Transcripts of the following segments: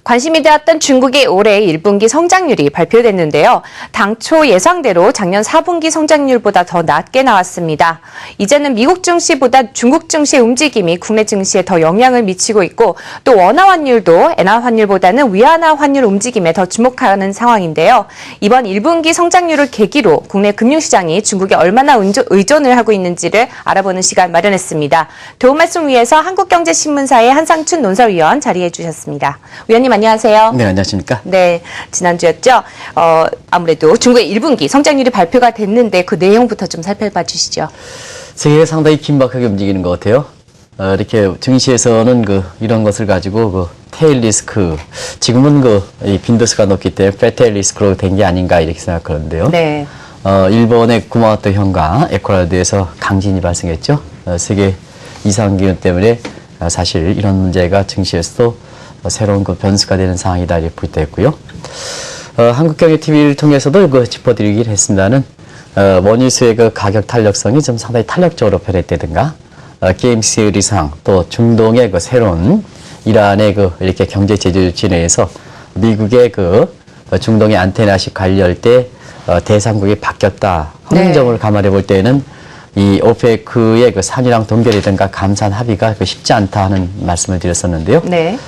관심이 되었던 중국의 올해 1분기 성장률이 발표됐는데요. 당초 예상대로 작년 4분기 성장률보다 더 낮게 나왔습니다. 이제는 미국 증시보다 중국 증시의 움직임이 국내 증시에 더 영향을 미치고 있고 또 원화 환율도 엔화 환율보다는 위안화 환율 움직임에 더 주목하는 상황인데요. 이번 1분기 성장률을 계기로 국내 금융시장이 중국에 얼마나 의존을 하고 있는지를 알아보는 시간 마련했습니다. 도움 말씀 위해서 한국경제신문사의 한상춘 논설위원 자리해 주셨습니다. 위원님 안녕하세요. 네, 안녕하십니까? 네, 지난주였죠. 아무래도 중국의 1분기 성장률이 발표가 됐는데 그 내용부터 좀 살펴봐 주시죠. 세계가 상당히 긴박하게 움직이는 것 같아요. 이렇게 증시에서는 이런 것을 가지고 테일 리스크, 지금은 이 빈도수가 높기 때문에 플랫테일 리스크로 된 게 아닌가 이렇게 생각하는데요. 네. 일본의 구마모토 현과 에쿠아도르에서 강진이 발생했죠. 세계 이상기후 때문에 사실 이런 문제가 증시에서도 새로운 변수가 되는 상황이다 이렇게 볼 때 있고요. 한국경제TV를 통해서도 짚어드리긴 했습니다는 원유수의 가격 탄력성이 좀 상당히 탄력적으로 변했다든가 게임스 리상 또 중동의 새로운 이란의 이렇게 경제 제재 조치 내에서 미국의 중동의 안테나식 관리할 때 대상국이 바뀌었다 하는 점을 감안해 볼 때는 이 오페크의 산유량 동결이든가 감산 합의가 쉽지 않다 하는 말씀을 드렸었는데요. 네.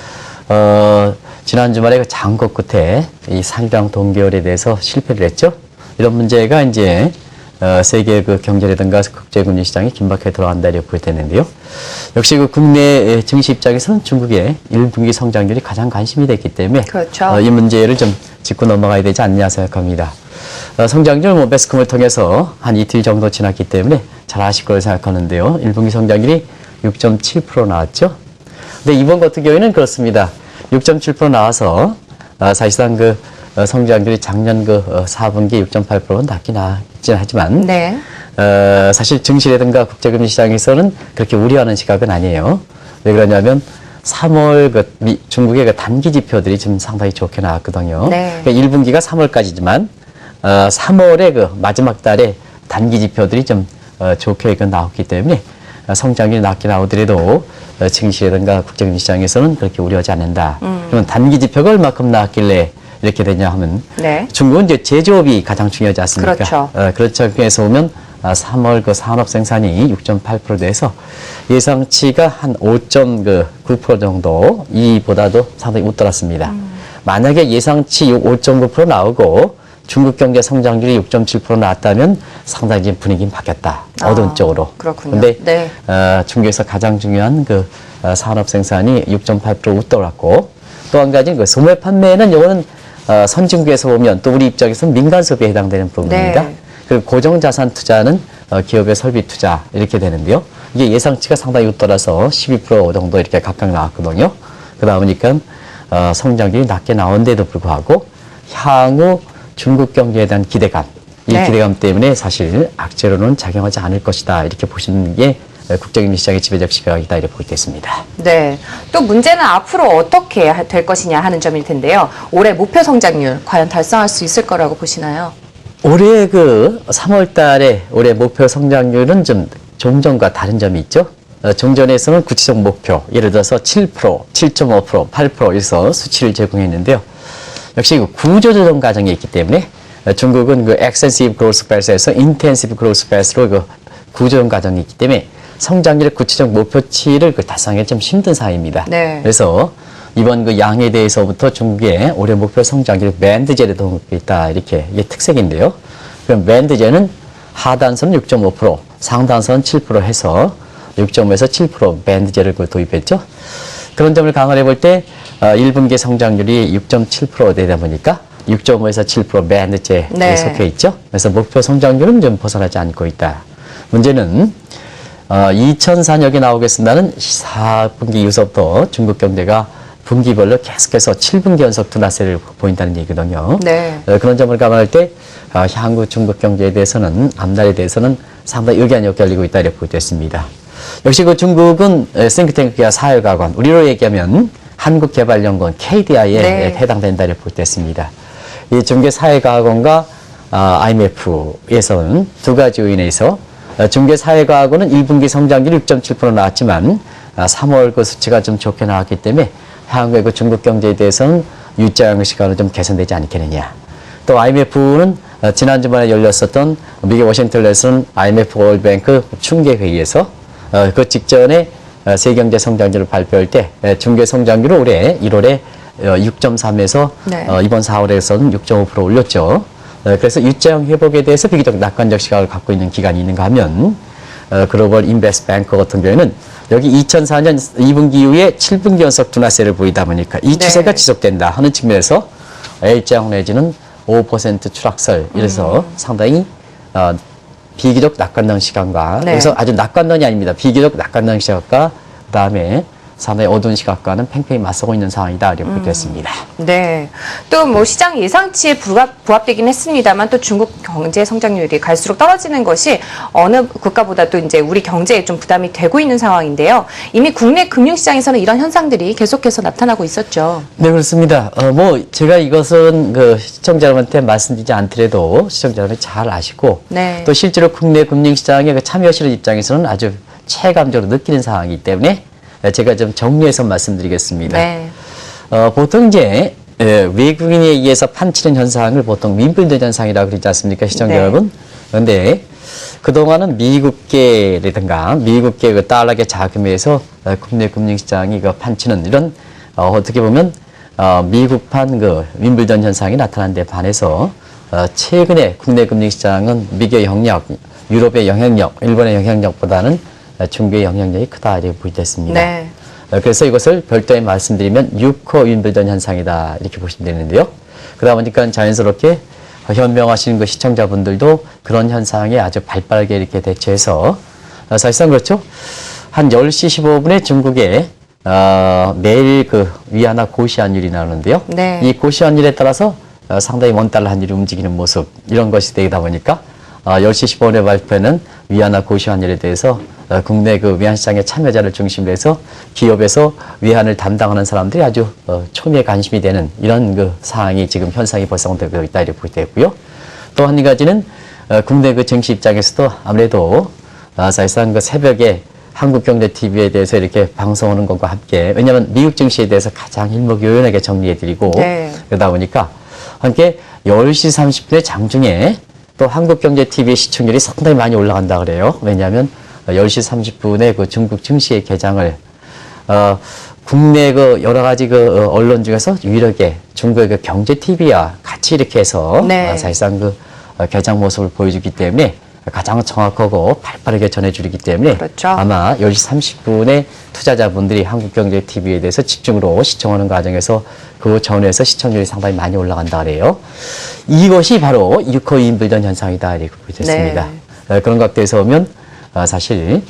지난 주말에 장고 끝에 이 산유량 동결에 대해서 실패를 했죠. 이런 문제가 이제 세계 경제라든가 국제금융 시장이 긴박하게 들어간다 이렇게 볼 때는데요. 역시 국내 증시 입장에서는 중국의 1분기 성장률이 가장 관심이 됐기 때문에 그렇죠. 이 문제를 좀 짚고 넘어가야 되지 않냐 생각합니다. 성장률 매스컴을 통해서 한 이틀 정도 지났기 때문에 잘 아실 거라고 생각하는데요. 1분기 성장률이 6.7% 나왔죠. 근데 이번 같은 경우에는 그렇습니다. 6.7% 나와서 사실상 성장률이 작년 4분기 6.8%는 낮긴 하지만 네. 사실 증시라든가 국제금융 시장에서는 그렇게 우려하는 시각은 아니에요. 왜 그러냐면 3월 중국의 단기 지표들이 지금 상당히 좋게 나왔거든요. 네. 그러니까 1분기가 3월까지지만 3월의 마지막 달에 단기 지표들이 좀 좋게 나왔기 때문에 성장률이 낮게 나오더라도 증시라든가 국제금융 시장에서는 그렇게 우려하지 않는다. 그러면 단기 지표가 얼마큼 나왔길래 이렇게 되냐 하면 네. 중국은 이제 제조업이 가장 중요하지 않습니까? 그렇죠. 그렇죠. 그래서 보면 3월 산업 생산이 6.8% 돼서 예상치가 한 5.9% 정도 이보다도 상당히 웃돌았습니다. 만약에 예상치 5.9% 나오고 중국 경제 성장률이 6.7% 나왔다면 상당히 분위기는 바뀌었다. 어두운 쪽으로. 그렇군요. 근데 네. 중국에서 가장 중요한 산업 생산이 6.8% 웃돌았고 또 한 가지는 소매 판매는 이거는 선진국에서 보면 또 우리 입장에서는 민간 소비에 해당되는 부분입니다. 네. 그리고 고정자산 투자는 기업의 설비 투자 이렇게 되는데요. 이게 예상치가 상당히 웃돌아서 12% 정도 이렇게 각각 나왔거든요. 그러다 보니까 성장률이 낮게 나온데도 불구하고 향후 중국 경제에 대한 기대감, 이 네. 기대감 때문에 사실 악재로는 작용하지 않을 것이다 이렇게 보시는 게 국제금융 시장의 지배적 시각이다 이렇게 볼 수 있습니다. 네. 또 문제는 앞으로 어떻게 될 것이냐 하는 점일 텐데요. 올해 목표 성장률 과연 달성할 수 있을 거라고 보시나요? 올해 3월 달에 올해 목표 성장률은 좀 종전과 다른 점이 있죠. 종전에서는 구체적 목표, 예를 들어서 7%, 7.5%, 8%에서 수치를 제공했는데요. 역시 구조조정 과정이 있기 때문에 중국은 extensive growth path에서 intensive growth path로 구조조정 과정이 있기 때문에 성장률의 구체적 목표치를 달성하기 좀 힘든 사항입니다. 네. 그래서 이번 양에 대해서부터 중국의 올해 목표 성장률 밴드제를 도입해 있다 이렇게 이게 특색인데요. 그럼 밴드제는 하단선은 6.5%, 상단선은 7% 해서 6.5에서 7% 밴드제를 도입했죠. 그런 점을 감안해 볼 때 1분기 성장률이 6.7% 되다 보니까 6.5에서 7% 밴드제에 네. 속해 있죠. 그래서 목표 성장률은 좀 벗어나지 않고 있다. 문제는 2004년에 나오겠습니다는 4분기 이후부터 중국 경제가 분기별로 계속해서 7분기 연속 둔화세를 보인다는 얘기거든요. 네. 그런 점을 감안할 때 향후 중국 경제에 대해서는 앞날에 대해서는 상당히 의견이 엇갈리고 있다 이렇게 볼 수 있습니다. 역시 중국은 싱크탱크와 사회과관, 우리로 얘기하면 한국개발연구원 KDI에 네. 해당된다 이렇게 볼 수 있습니다. 이 중개사회과학원과 IMF에서는 두 가지 요인에서 중개사회과학원은 1분기 성장률이 6.7% 나왔지만 3월 수치가 좀 좋게 나왔기 때문에 한국의 그 중국 경제에 대해서는 유자형 시간으로 좀 개선되지 않겠느냐. 또 IMF는 지난 주말에 열렸었던 미국 워싱턴에서는 IMF 월뱅크 중계 회의에서 그 직전에 세계경제 성장률을 발표할 때 중계 성장률을 올해 1월에 6.3에서 네. 이번 4월에서는 6.5% 올렸죠. 그래서 유자형 회복에 대해서 비교적 낙관적 시각을 갖고 있는 기관이 있는가 하면 글로벌 인베스트 뱅크 같은 경우에는 여기 2004년 2분기 이후에 7분기 연속 둔화세를 보이다 보니까 이 추세가 지속된다 하는 측면에서 L자형 내지는 5% 추락설 이래서 상당히 비교적 낙관적 시각과 그래서 아주 낙관론이 아닙니다. 비교적 낙관적 시각과 그다음에 상당히 어두운 시각과는 팽팽히 맞서고 있는 상황이다 이렇게 보겠습니다. 네. 또 뭐 시장 예상치에 부합되긴 했습니다만 또 중국 경제 성장률이 갈수록 떨어지는 것이 어느 국가보다도 이제 우리 경제에 좀 부담이 되고 있는 상황인데요. 이미 국내 금융시장에서는 이런 현상들이 계속해서 나타나고 있었죠. 네, 그렇습니다. 뭐 제가 이것은 그 시청자 여러분한테 말씀드리지 않더라도 시청자 여러분이 잘 아시고 네. 또 실제로 국내 금융시장에 그 참여하시는 입장에서는 아주 체감적으로 느끼는 상황이기 때문에 제가 좀 정리해서 말씀드리겠습니다. 네. 보통 이제 외국인에 의해서 판치는 현상을 보통 윈블던 현상이라고 그러지 않습니까, 시청자 네. 여러분? 그런데 그동안은 미국계라든가 미국계 그 달러계 자금에서 국내 금융시장이 그 판치는 이런 어떻게 보면 미국판 그 윈블던 현상이 나타난 데 반해서 최근에 국내 금융시장은 미국의 영향력, 유럽의 영향력, 일본의 영향력보다는 중국의 영향력이 크다 이렇게 보이됐습니다. 네. 그래서 이것을 별도에 말씀드리면 6호 윈블던 현상이다 이렇게 보시면 되는데요. 그러다 보니까 자연스럽게 현명하신 그 시청자분들도 그런 현상에 아주 발빠르게 이렇게 대처해서 사실상 그렇죠. 한 10시 15분에 중국에 매일 그 위안화 고시환율이 나오는데요. 네. 이 고시환율에 따라서 상당히 원달러 환율이 움직이는 모습 이런 것이 되다 보니까 10시 15분에 발표는 위안화 고시환율에 대해서 국내 그 위안시장의 참여자를 중심으로 해서 기업에서 위안을 담당하는 사람들이 아주 초미의 관심이 되는 이런 그 상황이 지금 현상이 발생되고 있다 이렇게 보게 되고요. 또 한 가지는 국내 그 증시 입장에서도 아무래도 사실상 그 새벽에 한국경제TV에 대해서 이렇게 방송하는 것과 함께 왜냐하면 미국 증시에 대해서 가장 일목요연하게 정리해드리고 네. 그러다 보니까 함께 10시 30분에 장중에 또 한국경제TV 시청률이 상당히 많이 올라간다 그래요. 왜냐하면 10시 30분에 그 중국 증시의 개장을 국내 그 여러 가지 그 언론 중에서 유일하게 중국의 그 경제TV와 같이 이렇게 해서 네. 사실상 그 개장 모습을 보여주기 때문에 가장 정확하고 발빠르게 전해주기 때문에 그렇죠. 아마 10시 30분에 투자자분들이 한국경제TV에 대해서 집중으로 시청하는 과정에서 그 전후에서 시청률이 상당히 많이 올라간다 그래요. 이것이 바로 6호 윈블던 현상이다 이렇게 보겠습니다. 네. 그런 각도에서 보면 사실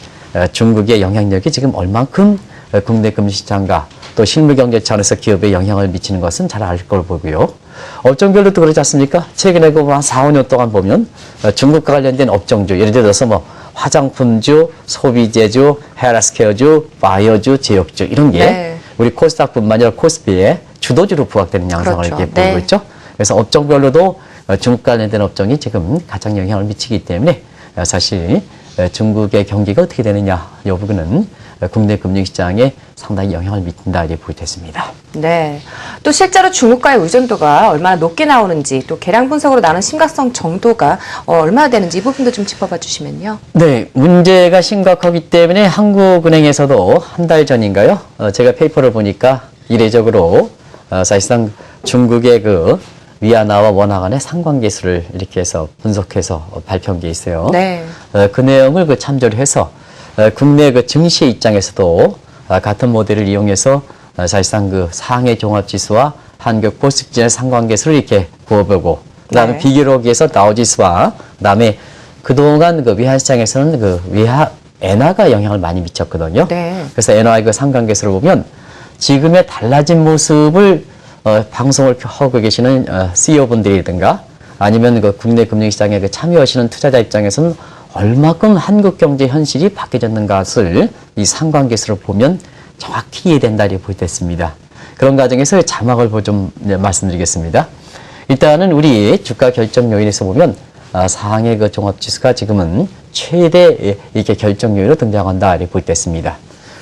중국의 영향력이 지금 얼만큼 국내 금융시장과 또 실물경제 차원에서 기업에 영향을 미치는 것은 잘 알 걸 보고요. 업종별로도 그렇지 않습니까? 최근에 그 한 4, 5년 동안 보면 중국과 관련된 업종주, 예를 들어서 뭐 화장품주, 소비재주, 헬스케어주, 바이오주, 제약주 이런 게 네. 우리 코스닥뿐만 아니라 코스피의 주도주로 부각되는 양상을 그렇죠. 이렇게 보이고 네. 있죠. 그래서 업종별로도 중국과 관련된 업종이 지금 가장 영향을 미치기 때문에 사실 중국의 경기가 어떻게 되느냐 이 부분은 국내 금융시장에 상당히 영향을 미친다 이렇게 보겠습니다. 네. 또 실제로 중국과의 의존도가 얼마나 높게 나오는지 또 계량 분석으로 나눈 심각성 정도가 얼마나 되는지 이 부분도 좀 짚어봐 주시면요. 네, 문제가 심각하기 때문에 한국은행에서도 한 달 전인가요? 제가 페이퍼를 보니까 이례적으로 사실상 중국의 그 위안화와 원화 간의 상관계수를 이렇게 해서 분석해서 발표한 게 있어요. 네. 그 내용을 그 참조를 해서 국내 그 증시 입장에서도 같은 모델을 이용해서 사실상 그 상해 종합지수와 한국 코스피의 상관계수를 이렇게 부어보고 그다음에 네. 비교를 하기 위해서 다우지수와 그다음에 그동안 그 위안 시장에서는 그 엔화가 영향을 많이 미쳤거든요. 네. 그래서 엔화의 그 상관계수를 보면 지금의 달라진 모습을 방송을 하고 계시는 CEO분들이든가 아니면 그 국내 금융시장에 그 참여하시는 투자자 입장에서는 얼마큼 한국 경제 현실이 바뀌어졌는가를 이 상관계수를 보면 정확히 이해된다 이렇게 보겠습니다. 그런 과정에서 자막을 좀 말씀드리겠습니다. 일단은 우리 주가 결정 요인에서 보면 상해 그 종합지수가 지금은 최대 이렇게 결정 요인으로 등장한다 이렇게 보겠습니다.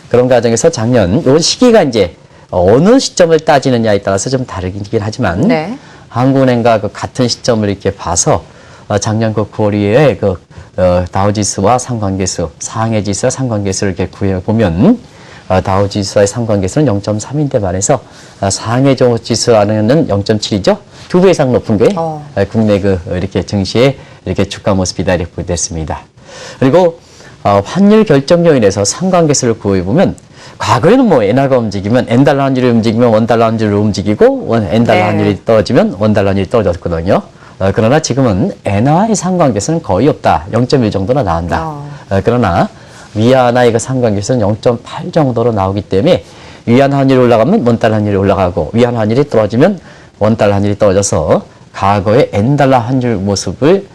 그런 과정에서 작년 요 시기가 이제 어느 시점을 따지느냐에 따라서 좀 다르긴 하지만 네. 한국은행과 그 같은 시점을 이렇게 봐서 작년 그 9월 이후에 그 다우지수와 상관계수, 상해지수와 상관계수를 이렇게 구해보면 다우지수와의 상관계수는 0.3인데 반해서 상해지수와는 0.7이죠. 2배 이상 높은 게 국내 그 이렇게 증시의 이렇게 주가 모습이다 이렇게 보겠습니다. 그리고 환율 결정 요인에서 상관계수를 구해보면 과거에는 뭐 엔화가 움직이면 엔달러 환율이 움직이면 원달러 환율이 움직이고 엔달러 네. 환율이 떨어지면 원달러 환율이 떨어졌거든요. 그러나 지금은 엔화의 상관계수는 거의 없다. 0.1 정도나 나온다. 그러나 위안화의 그 상관계수는 0.8 정도로 나오기 때문에 위안 환율이 올라가면 원달러 환율이 올라가고 위안 환율이 떨어지면 원달러 환율이 떨어져서 과거의 엔달러 환율 모습을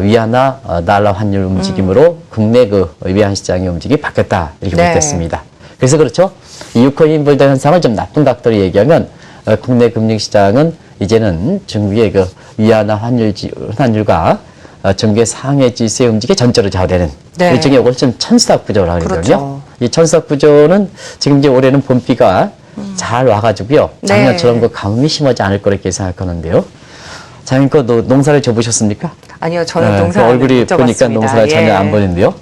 위안화 달러 환율 움직임으로 국내 그 위안 시장의 움직임이 바뀌었다. 이렇게 네. 보겠습니다. 그래서 그렇죠. 이 유코인 인벌드 현상을 좀 나쁜 각도로 얘기하면 국내 금융시장은 이제는 중국의 그 위안화 환율과 중국의 상해 지수의 움직임이 전체로 좌우되는 네. 일종의 이걸 좀 천수학 구조라고 그러거든요. 그렇죠. 이 천수학 구조는 지금 이제 올해는 봄비가 잘 와가지고요. 작년처럼 네. 그 가뭄이 심하지 않을 거라 이렇게 생각하는데요. 장님 거 농사를 접으셨습니까? 아니요, 저는 그 농사 얼굴이 못 보니까 접었습니다. 농사가 전혀 예. 안 보이는데요.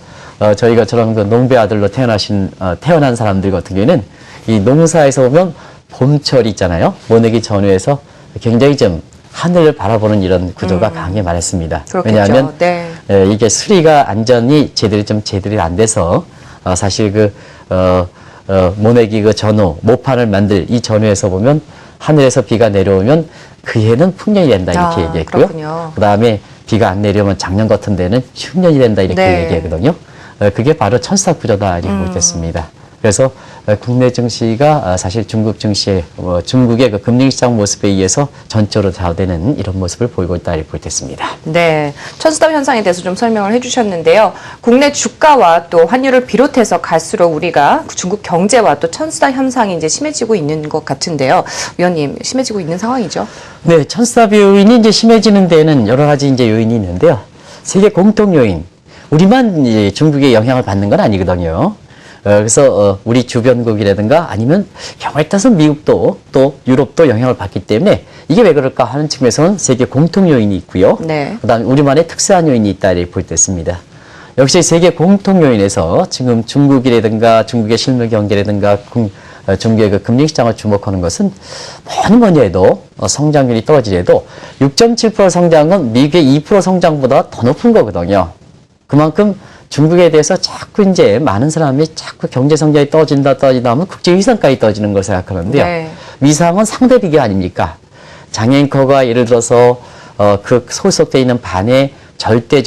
저희가 저런 그 농부 아들로 태어난 사람들 같은 경우에는 이 농사에서 보면 봄철이 있잖아요. 모내기 전후에서 굉장히 좀 하늘을 바라보는 이런 구조가 강하게 말했습니다. 그렇겠죠. 왜냐하면 네. 이게 수리가 안전이 제대로 안 돼서 사실 그 모내기 그 전후 모판을 만들 이 전후에서 보면 하늘에서 비가 내려오면 그 해는 풍년이 된다 이렇게 얘기했고요. 그렇군요. 그다음에 비가 안 내려오면 작년 같은 데는 흉년이 된다 이렇게 네. 얘기하거든요. 그게 바로 천수학 구조다 이렇게 보겠습니다. 그래서 국내 증시가 사실 중국 증시의 중국의 그 금융시장 모습에 의해서 전적으로 좌우되는 이런 모습을 보이고 있다 이렇게 보겠습니다. 네, 천수답 현상에 대해서 좀 설명을 해주셨는데요. 국내 주가와 또 환율을 비롯해서 갈수록 우리가 중국 경제와 또 천수답 현상이 이제 심해지고 있는 것 같은데요. 위원님, 심해지고 있는 상황이죠? 네, 천수답 요인이 이제 심해지는 데는 여러 가지 이제 요인이 있는데요. 세계 공통 요인, 우리만 이제 중국의 영향을 받는 건 아니거든요. 그래서 우리 주변국이라든가 아니면 경우에 따라서 미국도 또 유럽도 영향을 받기 때문에 이게 왜 그럴까 하는 측면에서는 세계 공통 요인이 있고요. 네. 그다음에 우리만의 특수한 요인이 있다 이렇게 볼 때 있습니다. 역시 세계 공통 요인에서 지금 중국이라든가 중국의 실물 경제라든가 중국의 그 금융시장을 주목하는 것은 뭐니 해도 성장률이 떨어지더라도 6.7% 성장은 미국의 2% 성장보다 더 높은 거거든요. 그만큼 중국에 대해서 자꾸 이제 많은 사람이 자꾸 경제 성장이 떨어진다 하면 국제 위상까지 떨어지는 걸 생각하는데요. 네. 위상은 상대 비교 아닙니까? 장앵커가 예를 들어서 그 소속돼 있는 반의 절대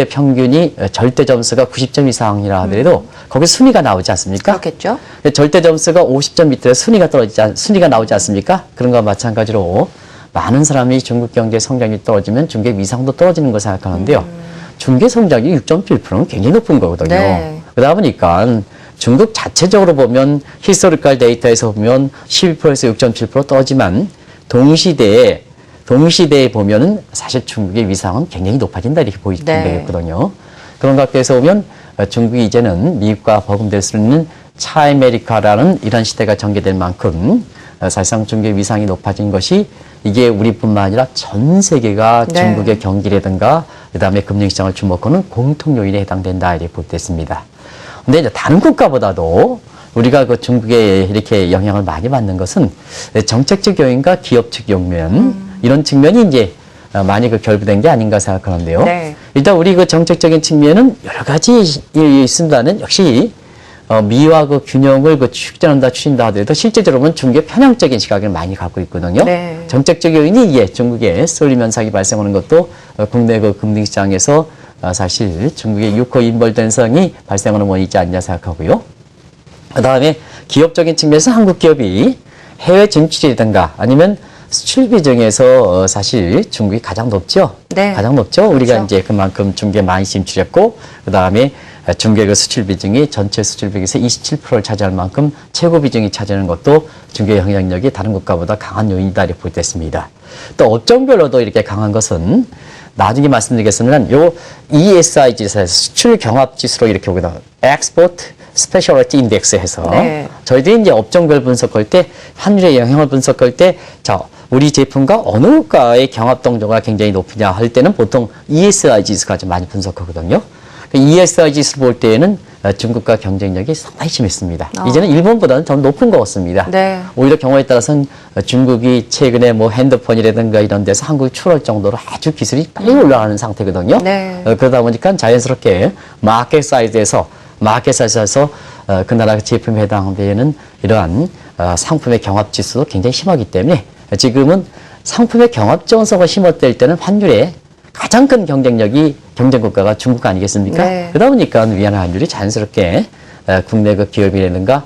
평균이 절대 점수가 90점 이상이라 하더라도 거기 순위가 나오지 않습니까? 그렇겠죠. 절대 점수가 50점 밑에 순위가 나오지 않습니까? 그런 것과 마찬가지로 많은 사람이 중국 경제 성장이 떨어지면 중국의 위상도 떨어지는 걸 생각하는데요. 중국의 성장이 6.7%는 굉장히 높은 거거든요. 네. 그러다 보니까 중국 자체적으로 보면 히스토리컬 데이터에서 보면 12%에서 6.7% 떨어지만 동시대에 보면은 사실 중국의 위상은 굉장히 높아진다 이렇게 보이게 네. 되거든요. 그런 각도에서 보면 중국이 이제는 미국과 버금될 수 있는 차아메리카라는 이런 시대가 전개될 만큼 사실상 중국의 위상이 높아진 것이 이게 우리뿐만 아니라 전 세계가 네. 중국의 경기라든가 그다음에 금융시장을 주목하는 공통 요인에 해당된다 이렇게 볼 때 있습니다. 근데 이제 다른 국가보다도 우리가 그 중국에 이렇게 영향을 많이 받는 것은 정책적 요인과 기업적 요인 이런 측면이 이제 많이 그 결부된 게 아닌가 생각하는데요. 네. 일단 우리 그 정책적인 측면은 여러 가지 있습니다는 역시 미와 그 균형을 그 추진한다 하더라도 실제적으로는 중국의 편향적인 시각을 많이 갖고 있거든요. 네. 정책적 요인이 이게 중국의 쏠림 현상이 발생하는 것도 국내 그 금융시장에서 사실 중국의 유코 인벌드 현상이 발생하는 원인이지 않냐 생각하고요. 그다음에 기업적인 측면에서 한국 기업이 해외 진출이라든가 아니면 수출 비중에서 사실 중국이 가장 높죠. 네. 가장 높죠. 우리가 그렇죠. 이제 그만큼 중국에 많이 진출했고 그다음에 중국의 그 수출 비중이 전체 수출 비중에서 27%를 차지할 만큼 최고 비중이 차지하는 것도 중국의 영향력이 다른 국가보다 강한 요인이다 이렇게 볼 때 있습니다. 또 업종별로도 이렇게 강한 것은 나중에 말씀드리겠습니다. 요 ESI 지수에서 수출 경합 지수로 이렇게 보거든요. Export 스페셜리티 인덱스 해서 네. 저희들이 이제 업종별 분석할 때 환율의 영향을 분석할 때 자, 우리 제품과 어느 국가의 경합 동조가 굉장히 높으냐 할 때는 보통 ESI 지수가 좀 많이 분석하거든요. 그 ESI 지수 볼 때에는 중국과 경쟁력이 상당히 심했습니다. 이제는 일본보다는 좀 높은 것 같습니다. 네. 오히려 경우에 따라서는 중국이 최근에 뭐 핸드폰이라든가 이런 데서 한국이 추월 정도로 아주 기술이 빨리 올라가는 상태거든요. 네. 그러다 보니까 자연스럽게 마켓 사이즈에서 그 나라 제품에 해당되는 이러한 상품의 경합 지수도 굉장히 심하기 때문에 지금은 상품의 경합 정서가 심화될 때는 환율에 가장 큰 경쟁력이 경쟁 국가가 중국 아니겠습니까? 네. 그러다 보니까 위안화 환율이 자연스럽게 국내 그 기업이라든가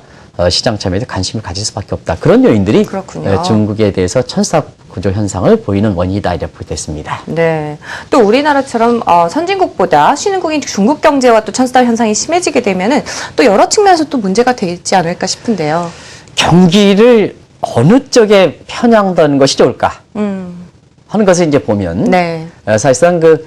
시장 참여에 관심을 가질 수밖에 없다. 그런 요인들이 그렇군요. 중국에 대해서 천사 구조 현상을 보이는 원인이다 이렇게 보겠습니다. 네. 또 우리나라처럼 선진국보다 신흥국인 중국 경제와 또 천스타 현상이 심해지게 되면은 또 여러 측면에서 또 문제가 되지 않을까 싶은데요. 경기를 어느 쪽에 편향하는 것이 좋을까 하는 것을 이제 보면 네. 사실상 그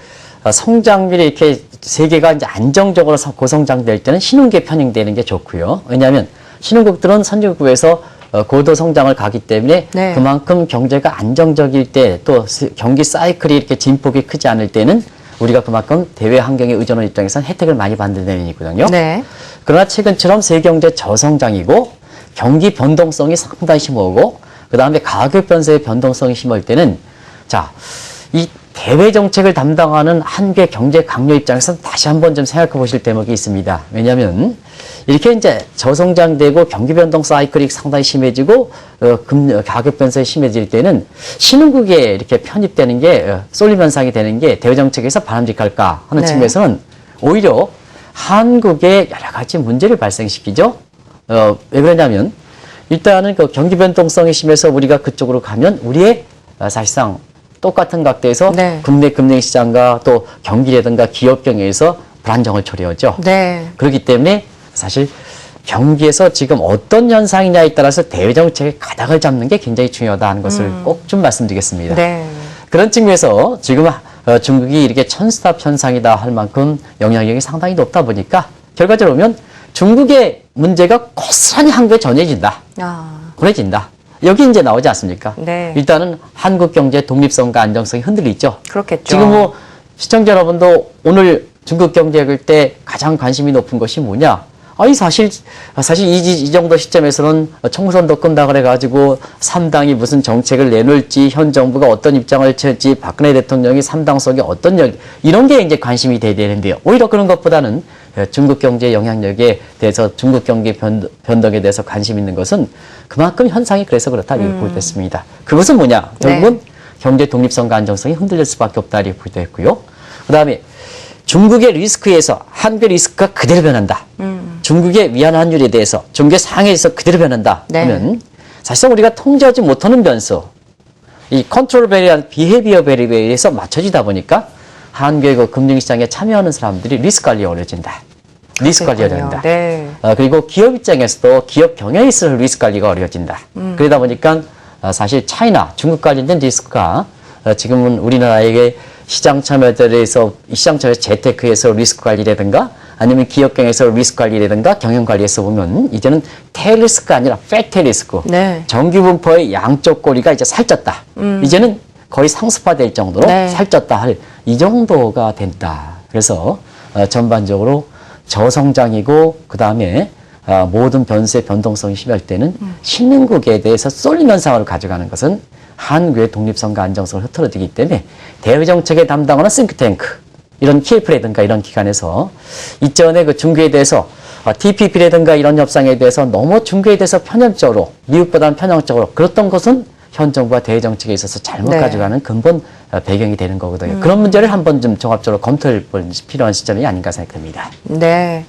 성장률이 이렇게 세계가 이제 안정적으로 고성장될 때는 신흥국에 편향되는 게 좋고요. 왜냐하면 신흥국들은 선진국에서 고도 성장을 가기 때문에 네. 그만큼 경제가 안정적일 때 또 경기 사이클이 이렇게 진폭이 크지 않을 때는 우리가 그만큼 대외 환경에 의존하는 입장에서는 혜택을 많이 받는 데이거든요. 네. 그러나 최근처럼 세계 경제 저성장이고 경기 변동성이 상당히 심하고 그다음에 가격 변수의 변동성이 심할 때는 자, 이 대외 정책을 담당하는 한국의 경제 강요 입장에서 다시 한번 좀 생각해 보실 대목이 있습니다. 왜냐하면 이렇게 이제 저성장되고 경기 변동 사이클이 상당히 심해지고 가격 변수가 심해질 때는 신흥국에 이렇게 편입되는 게 쏠림 현상이 되는 게 대외 정책에서 바람직할까 하는 네. 측면에서는 오히려 한국에 여러 가지 문제를 발생시키죠. 왜 그러냐면 일단은 그 경기 변동성이 심해서 우리가 그쪽으로 가면 우리의 사실상 똑같은 각도에서 네. 국내 금융시장과 또 경기라든가 기업 경영에서 불안정을 초래하죠. 네. 그렇기 때문에 사실 경기에서 지금 어떤 현상이냐에 따라서 대외 정책의 가닥을 잡는 게 굉장히 중요하다는 것을 꼭 좀 말씀드리겠습니다. 네. 그런 측면에서 지금 중국이 이렇게 천스탑 현상이다 할 만큼 영향력이 상당히 높다 보니까 결과적으로 보면 중국의 문제가 고스란히 한국에 전해진다. 보내진다. 여기 이제 나오지 않습니까? 네. 일단은 한국 경제 독립성과 안정성이 흔들리죠. 그렇겠죠. 지금 뭐 시청자 여러분도 오늘 중국 경제를 때 가장 관심이 높은 것이 뭐냐? 아니 사실 이 정도 시점에서는 총선도 끝나 그래가지고 3당이 무슨 정책을 내놓을지 현 정부가 어떤 입장을 칠지 박근혜 대통령이 3당 속에 어떤 이런 게 이제 관심이 돼야 되는데요. 오히려 그런 것보다는 중국 경제 영향력에 대해서 중국 경기 변동에 대해서 관심 있는 것은 그만큼 현상이 그래서 그렇다 이렇게 보겠습니다. 그것은 뭐냐? 결국은 경제 독립성과 안정성이 흔들릴 수밖에 없다 이렇게 보겠고요. 그다음에 중국의 리스크에서 한국의 리스크가 그대로 변한다. 중국의 위안 환율에 대해서 중국의 상해에서 그대로 변한다 하면 사실상 우리가 통제하지 못하는 변수, 이 컨트롤 베리어, 비헤비어 베리어에서 맞춰지다 보니까 한국의 그 금융시장에 참여하는 사람들이 리스크 관리에 어려워진다. 리스크 관리가 어려워진다. 네. 그리고 기업 입장에서도 기업 경영에 있어서 리스크 관리가 어려워진다. 그러다 보니까 사실 차이나 중국 관련된 리스크가 지금은 우리나라에게 시장 참여들에서 시장 참여 재테크에서 리스크 관리라든가 아니면 기업 경영에서 리스크 관리라든가 경영 관리에서 보면 이제는 테일 리스크가 아니라 팩테일 리스크. 네. 정규 분포의 양쪽 꼬리가 이제 살쪘다. 이제는 거의 상습화될 정도로 네. 살쪘다 할 이 정도가 된다. 그래서 전반적으로 저성장이고 그 다음에 모든 변수의 변동성이 심할 때는 신흥국에 대해서 쏠림 현상으로 가져가는 것은 한국의 독립성과 안정성을 흐트러지기 때문에 대외 정책에 담당하는 싱크탱크 이런 KF라든가 이런 기관에서 이전에 그 중국에 대해서 TPP라든가 이런 협상에 대해서 너무 중국에 대해서 편협적으로 미국보다는 편향적으로 그랬던 것은 현 정부가 대외 정책에 있어서 잘못 가져가는 근본 배경이 되는 거거든요. 그런 문제를 한번 좀 종합적으로 검토해 볼 필요한 시점이 아닌가 생각됩니다. 네.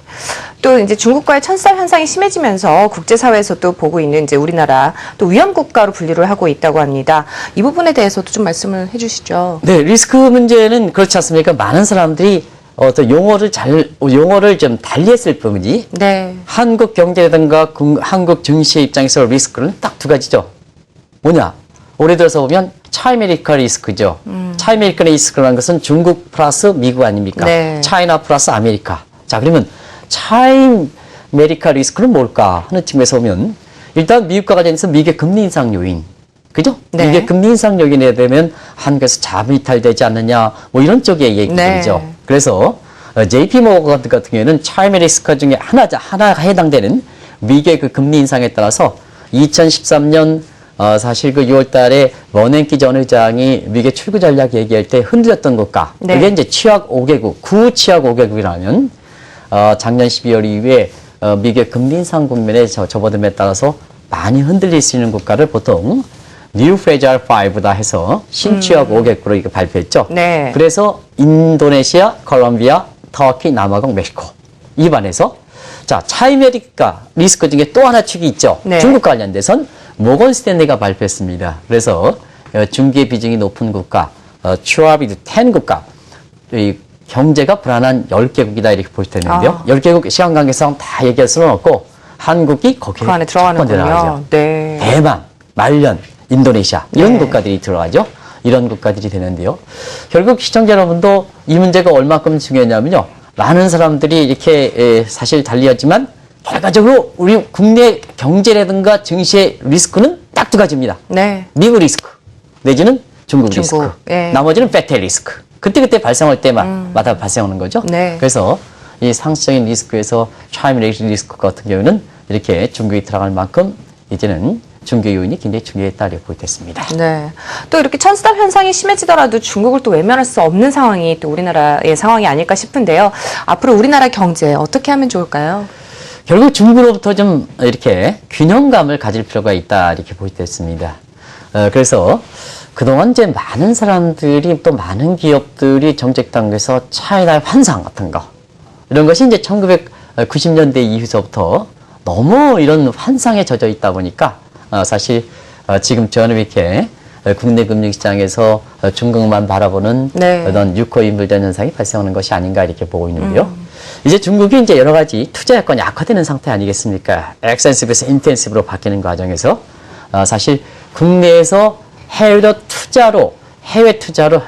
또 이제 중국과의 천쌀 현상이 심해지면서 국제사회에서도 보고 있는 이제 우리나라 또 위험 국가로 분류를 하고 있다고 합니다. 이 부분에 대해서도 좀 말씀을 해주시죠. 네, 리스크 문제는 그렇지 않습니까? 많은 사람들이 어떤 용어를 좀 달리했을 뿐이지. 네. 한국 경제라든가 한국 증시의 입장에서 리스크는 딱 두 가지죠. 뭐냐? 올해 들어서 보면 차이메리카 리스크죠. 차이메리카 리스크라는 것은 중국 플러스 미국 아닙니까? 네. 차이나 플러스 아메리카. 자, 그러면 메디카 리스크는 뭘까 하는 측면에서 보면 일단 미국과 관련해서 미국의 금리 인상 요인, 그죠? 네. 미국의 금리 인상 요인에 되면 한국에서 자본 이탈되지 않느냐 뭐 이런 쪽의 얘기들이죠. 네. 그래서 JP 모건 같은 경우에는 차이메 리스크 중에 하나가 해당되는 미국의 그 금리 인상에 따라서 2013년 사실 그 6월 달에 버냉키 전 의장이 미국의 출구 전략 얘기할 때 흔들렸던 국가. 네. 그게 이제 취약 5개국, 구취약 5개국이라면 작년 12월 이후에 미국의 금리 인상 국면에 접어듦에 따라서 많이 흔들릴 수 있는 국가를 보통 New Fragile 5다 해서 신취약 5개국으로 이거 발표했죠. 네. 그래서 인도네시아, 콜롬비아, 터키, 남아공, 멕시코 이 반에서 자 차이메리카 리스크 중에 또 하나 축이 있죠. 네. 중국과 관련돼선 모건 스탠리가 발표했습니다. 그래서 중기의 비중이 높은 국가, 추아비드 10 국가, 이 경제가 불안한 10개국이다 이렇게 볼 수 있는데요. 10개국 시간 관계상 다 얘기할 수는 없고 한국이 거기에 그 안에 첫 번째 들어가는군요. 나가죠. 네. 대만, 말년, 인도네시아 이런 네. 국가들이 들어가죠. 이런 국가들이 되는데요. 결국 시청자 여러분도 이 문제가 얼마큼 중요하냐면요. 많은 사람들이 이렇게 사실 달리었지만 결과적으로 우리 국내 경제라든가 증시의 리스크는 딱 두 가지입니다. 네. 미국 리스크 내지는 중국 중국, 리스크. 예. 나머지는 배틀 리스크. 그때그때 발생할 때마다 발생하는 거죠. 네. 그래서 이 상시적인 리스크에서 차이미레이션 리스크 같은 경우는 이렇게 중국이 들어갈 만큼 이제는 중국의 요인이 굉장히 중요했다 이렇게 보겠습니다. 네. 또 이렇게 천스답 현상이 심해지더라도 중국을 또 외면할 수 없는 상황이 또 우리나라의 상황이 아닐까 싶은데요. 앞으로 우리나라 경제 어떻게 하면 좋을까요? 결국 중국으로부터 좀 이렇게 균형감을 가질 필요가 있다 이렇게 보겠습니다. 그래서 그동안 이제 많은 사람들이 또 많은 기업들이 정책 단계에서 차이나의 환상 같은 거 이런 것이 이제 1990년대 이후서부터 너무 이런 환상에 젖어 있다 보니까 사실 지금처럼 이렇게 국내 금융시장에서 중국만 바라보는 네. 어떤 유코인물전 현상이 발생하는 것이 아닌가 이렇게 보고 있는데요. 이제 중국이 이제 여러 가지 투자 여건이 악화되는 상태 아니겠습니까? 엑센시브에서 인텐시브로 바뀌는 과정에서 사실 국내에서 해외 투자로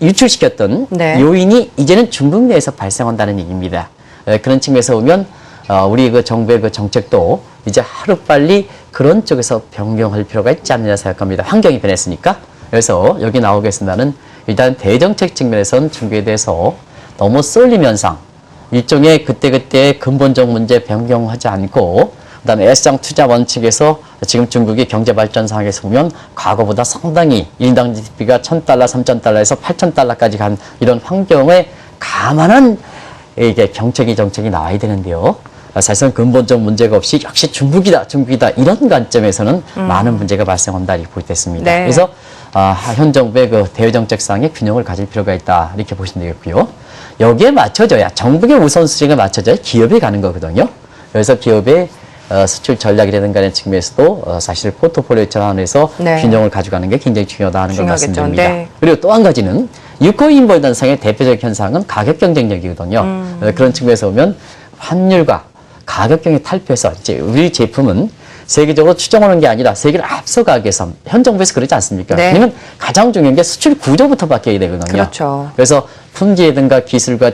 유출시켰던 네. 요인이 이제는 중국 내에서 발생한다는 얘기입니다. 그런 측면에서 보면 우리 그 정부의 그 정책도 이제 하루빨리 그런 쪽에서 변경할 필요가 있지 않느냐 생각합니다. 환경이 변했으니까. 그래서 여기 나오겠습니다는 일단 대정책 측면에서는 중국에 대해서 너무 쏠림 현상, 일종의 그때그때 근본적 문제 변경하지 않고 그다음에 S장 투자 원칙에서 지금 중국이 경제 발전 상황에서 보면 과거보다 상당히 인당 GDP가 1,000달러, 3,000달러에서 8,000달러까지 간 이런 환경에 감안한 이게 정책이 나와야 되는데요. 사실상 근본적 문제가 없이 역시 중국이다 이런 관점에서는 많은 문제가 발생한다 이렇게 볼 때 있습니다. 네. 그래서 현 정부의 그 대외정책상의 균형을 가질 필요가 있다 이렇게 보시면 되겠고요. 여기에 맞춰져야 정부의 우선순위가 맞춰져야 기업이 가는 거거든요. 그래서 기업의 수출 전략이라든가 하는 측면에서도 사실 포트폴리오 전환해서 네. 균형을 가져가는 게 굉장히 중요하다는 걸 중요하겠죠. 말씀드립니다. 네. 그리고 또 한 가지는 유코인벌 현상의 대표적 현상은 가격 경쟁력이거든요. 그런 측면에서 보면 환율과 가격 경쟁 탈피해서 이제 우리 제품은 세계적으로 추정하는 게 아니라 세계를 앞서가기 위해서 현 정부에서 그러지 않습니까? 네. 왜냐면 가장 중요한 게 수출 구조부터 바뀌어야 되거든요. 그렇죠. 그래서 품질이든가 기술과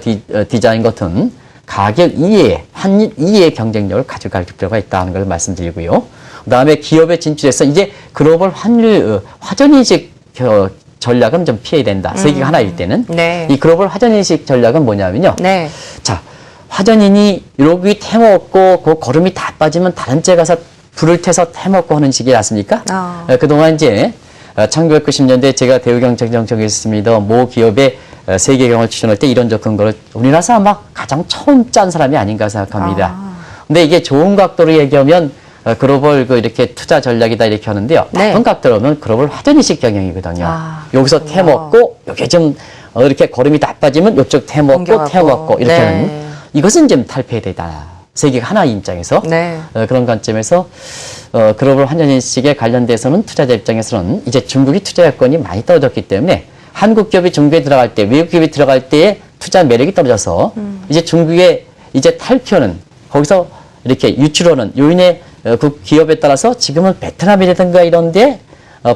디자인 같은 가격 이외에 환율 이외의 경쟁력을 가져갈 필요가 있다는 걸 말씀드리고요. 그다음에 기업에 진출해서 이제 글로벌 환율 화전인식 전략은 좀 피해야 된다. 세계가 하나일 때는 네. 이 글로벌 화전인식 전략은 뭐냐면요. 네. 자, 화전인이 여기 태먹고 그 거름이 다 빠지면 다른 데 가서 불을 태서 태먹고 하는 식이지 않습니까? 그동안 이제 1990년대 제가 대우경쟁정책에 있습니다. 모 기업의 세계경을 추진할 때 이런 접근을 우리나라에서 아마 가장 처음 짠 사람이 아닌가 생각합니다. 근데 이게 좋은 각도로 얘기하면 글로벌 이렇게 투자 전략이다 이렇게 하는데요. 네. 나쁜 각도로 하면 글로벌 화전인식 경영이거든요. 여기서 그렇군요. 태먹고 여기 좀 이렇게 거름이 다 빠지면 이쪽 태먹고 옮겨가고. 태먹고 이렇게 네. 하는 이것은 좀 탈피해야 되다. 세계가 하나의 입장에서 네. 그런 관점에서 글로벌 환전인식에 관련돼서는 투자자 입장에서는 이제 중국이 투자 여건이 많이 떨어졌기 때문에 한국 기업이 중국에 들어갈 때, 외국 기업이 들어갈 때의 투자 매력이 떨어져서 이제 중국의 이제 탈피하는 거기서 이렇게 유출하는 요인의 그 기업에 따라서 지금은 베트남이라든가 이런데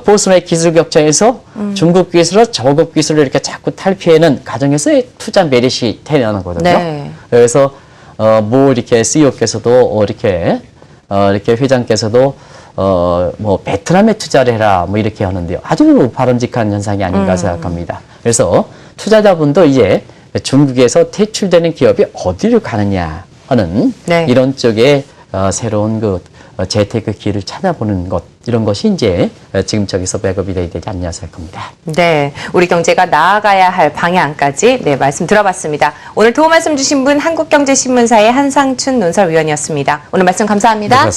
보수의 기술 격차에서 중국 기술로 저급 기술을 이렇게 자꾸 탈피하는 과정에서의 투자 매력이 태어나는 거거든요. 네. 그래서 뭐 이렇게 CEO께서도 이렇게 회장께서도 뭐 베트남에 투자를 해라 뭐 이렇게 하는데요. 아주 바람직한 현상이 아닌가 생각합니다. 그래서 투자자분도 이제 중국에서 퇴출되는 기업이 어디로 가느냐 하는 네. 이런 쪽에 새로운 그 재테크 기회를 찾아보는 것 이런 것이 이제 지금 저기서 백업이 돼야 되지 않냐 생각합니다. 네, 우리 경제가 나아가야 할 방향까지 말씀 들어봤습니다. 오늘 도움 말씀 주신 분 한국경제신문사의 한상춘 논설위원이었습니다. 오늘 말씀 감사합니다. 네,